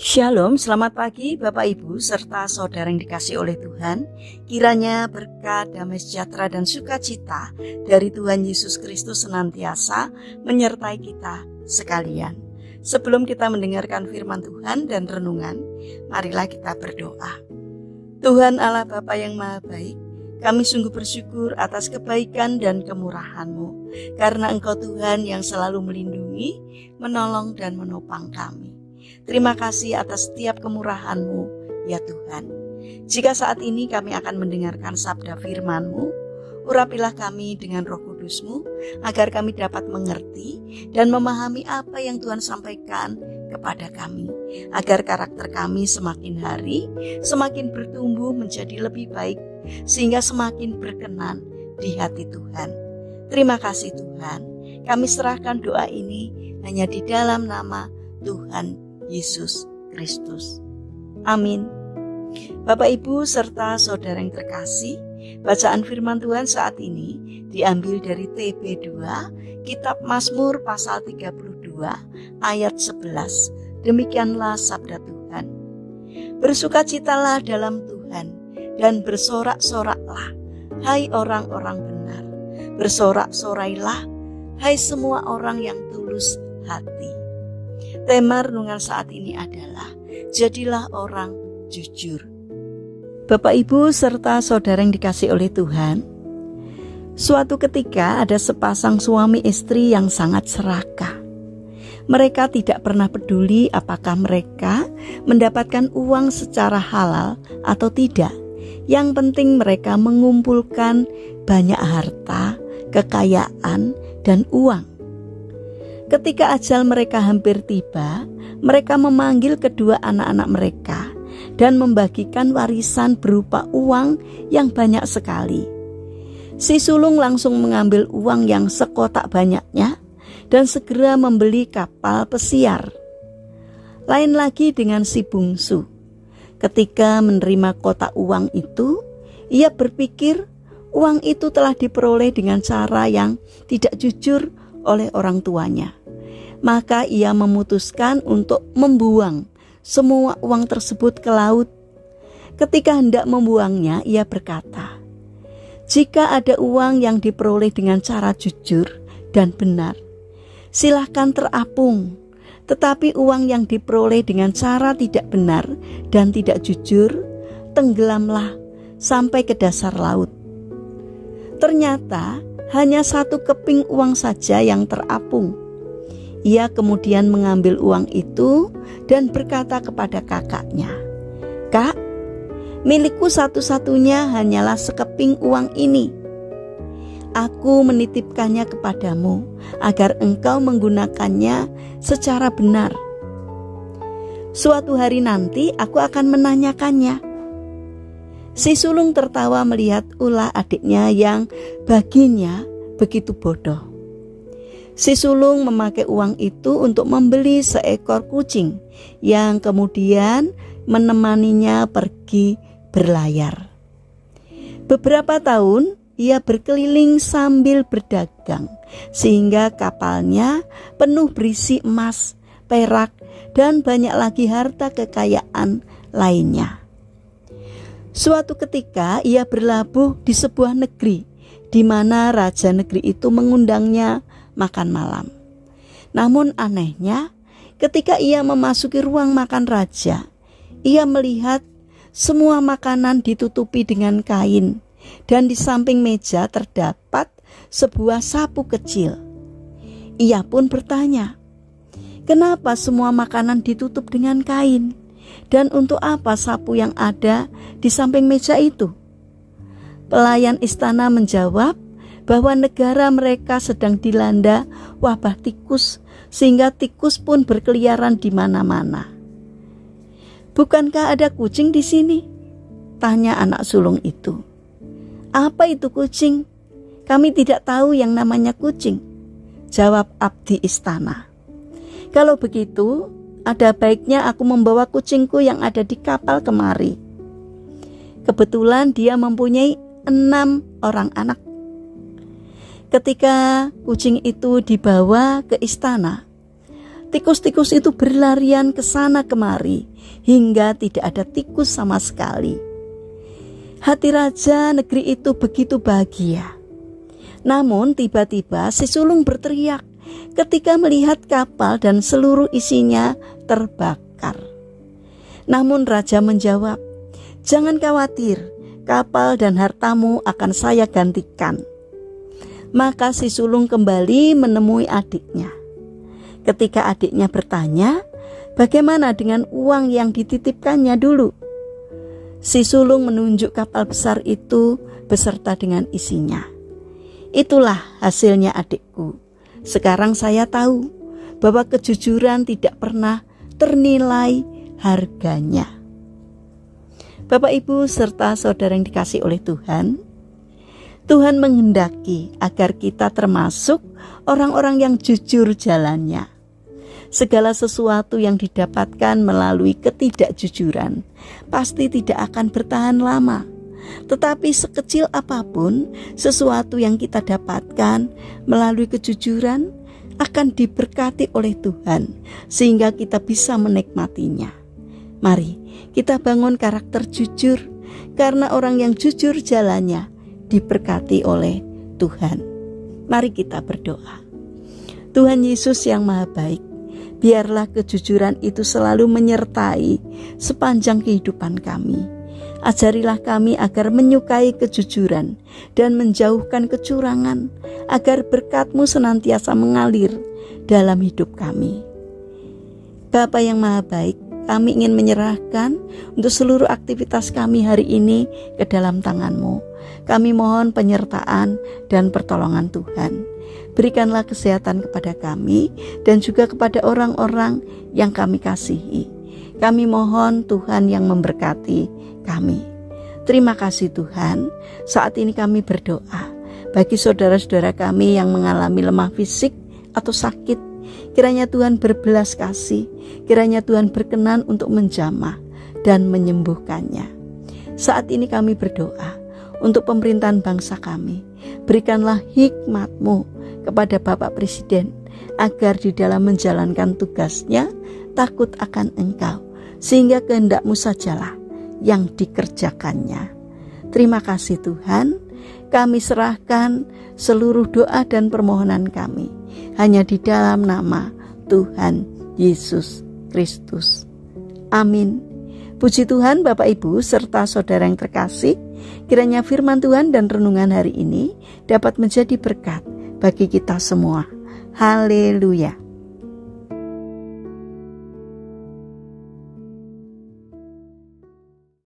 Shalom, selamat pagi Bapak Ibu serta saudara yang dikasihi oleh Tuhan. Kiranya berkat, damai sejahtera dan sukacita dari Tuhan Yesus Kristus senantiasa menyertai kita sekalian. Sebelum kita mendengarkan firman Tuhan dan renungan, marilah kita berdoa. Tuhan Allah Bapa yang Maha Baik, kami sungguh bersyukur atas kebaikan dan kemurahan-Mu, karena Engkau Tuhan yang selalu melindungi, menolong dan menopang kami. Terima kasih atas setiap kemurahan-Mu, ya Tuhan. Jika saat ini kami akan mendengarkan sabda firman-Mu, urapilah kami dengan Roh Kudus-Mu, agar kami dapat mengerti dan memahami apa yang Tuhan sampaikan kepada kami, agar karakter kami semakin hari, semakin bertumbuh menjadi lebih baik, sehingga semakin berkenan di hati Tuhan. Terima kasih Tuhan. Kami serahkan doa ini hanya di dalam nama Tuhan Yesus Kristus. Amin. Bapak Ibu serta saudara yang terkasih, bacaan firman Tuhan saat ini diambil dari TB2, Kitab Mazmur pasal 32 ayat 11. Demikianlah sabda Tuhan. Bersukacitalah dalam Tuhan dan bersorak-soraklah, hai orang-orang benar. Bersorak-sorailah, hai semua orang yang tulus hati. Tema renungan saat ini adalah jadilah orang jujur. Bapak Ibu serta saudara yang dikasihi oleh Tuhan, suatu ketika ada sepasang suami istri yang sangat serakah. Mereka tidak pernah peduli apakah mereka mendapatkan uang secara halal atau tidak. Yang penting mereka mengumpulkan banyak harta, kekayaan, dan uang. Ketika ajal mereka hampir tiba, mereka memanggil kedua anak-anak mereka dan membagikan warisan berupa uang yang banyak sekali. Si sulung langsung mengambil uang yang sekotak banyaknya dan segera membeli kapal pesiar. Lain lagi dengan si bungsu. Ketika menerima kotak uang itu, ia berpikir uang itu telah diperoleh dengan cara yang tidak jujur oleh orang tuanya. Maka ia memutuskan untuk membuang semua uang tersebut ke laut. Ketika hendak membuangnya, ia berkata, "Jika ada uang yang diperoleh dengan cara jujur dan benar, silahkan terapung. Tetapi uang yang diperoleh dengan cara tidak benar dan tidak jujur, tenggelamlah sampai ke dasar laut." Ternyata hanya 1 keping uang saja yang terapung. Ia kemudian mengambil uang itu dan berkata kepada kakaknya, "Kak, milikku satu-satunya hanyalah sekeping uang ini. Aku menitipkannya kepadamu agar engkau menggunakannya secara benar. Suatu hari nanti aku akan menanyakannya." Si sulung tertawa melihat ulah adiknya yang baginya begitu bodoh. Si sulung memakai uang itu untuk membeli seekor kucing yang kemudian menemaninya pergi berlayar. Beberapa tahun ia berkeliling sambil berdagang sehingga kapalnya penuh berisi emas, perak, dan banyak lagi harta kekayaan lainnya. Suatu ketika ia berlabuh di sebuah negeri di mana raja negeri itu mengundangnya makan malam. Namun anehnya, ketika ia memasuki ruang makan raja, ia melihat semua makanan ditutupi dengan kain dan di samping meja terdapat sebuah sapu kecil. Ia pun bertanya, "Kenapa semua makanan ditutup dengan kain? Dan untuk apa sapu yang ada di samping meja itu?" Pelayan istana menjawab bahwa negara mereka sedang dilanda wabah tikus, sehingga tikus pun berkeliaran di mana-mana. "Bukankah ada kucing di sini?" tanya anak sulung itu. "Apa itu kucing? Kami tidak tahu yang namanya kucing," jawab abdi istana. "Kalau begitu, ada baiknya aku membawa kucingku yang ada di kapal kemari." Kebetulan dia mempunyai 6 orang anak. Ketika kucing itu dibawa ke istana, Tikus-tikus itu berlarian ke sana kemari hingga tidak ada tikus sama sekali. Hati raja negeri itu begitu bahagia. Namun tiba-tiba si sulung berteriak ketika melihat kapal dan seluruh isinya terbakar. Namun raja menjawab, "Jangan khawatir, kapal dan hartamu akan saya gantikan." Maka si sulung kembali menemui adiknya. Ketika adiknya bertanya, bagaimana dengan uang yang dititipkannya dulu? Si sulung menunjuk kapal besar itu beserta dengan isinya. "Itulah hasilnya adikku. Sekarang saya tahu bahwa kejujuran tidak pernah ternilai harganya." Bapak, Ibu, serta saudara yang dikasihi oleh Tuhan, Tuhan menghendaki agar kita termasuk orang-orang yang jujur jalannya. Segala sesuatu yang didapatkan melalui ketidakjujuran pasti tidak akan bertahan lama. Tetapi sekecil apapun sesuatu yang kita dapatkan melalui kejujuran akan diberkati oleh Tuhan sehingga kita bisa menikmatinya. Mari kita bangun karakter jujur, karena orang yang jujur jalannya diberkati oleh Tuhan. Mari kita berdoa. Tuhan Yesus yang Maha Baik, biarlah kejujuran itu selalu menyertai sepanjang kehidupan kami. Ajarilah kami agar menyukai kejujuran dan menjauhkan kecurangan, agar berkat-Mu senantiasa mengalir dalam hidup kami. Bapa yang Maha Baik, kami ingin menyerahkan untuk seluruh aktivitas kami hari ini ke dalam tangan-Mu. Kami mohon penyertaan dan pertolongan Tuhan. Berikanlah kesehatan kepada kami dan juga kepada orang-orang yang kami kasihi. Kami mohon Tuhan yang memberkati kami. Terima kasih Tuhan. Saat ini kami berdoa bagi saudara-saudara kami yang mengalami lemah fisik atau sakit. Kiranya Tuhan berbelas kasih, kiranya Tuhan berkenan untuk menjamah dan menyembuhkannya. Saat ini kami berdoa untuk pemerintahan bangsa kami. Berikanlah hikmat-Mu kepada Bapak Presiden, agar di dalam menjalankan tugasnya takut akan Engkau, sehingga kehendak-Mu sajalah yang dikerjakannya. Terima kasih Tuhan. Kami serahkan seluruh doa dan permohonan kami hanya di dalam nama Tuhan Yesus Kristus. Amin. Puji Tuhan, Bapak Ibu serta saudara yang terkasih, kiranya firman Tuhan dan renungan hari ini dapat menjadi berkat bagi kita semua. Haleluya.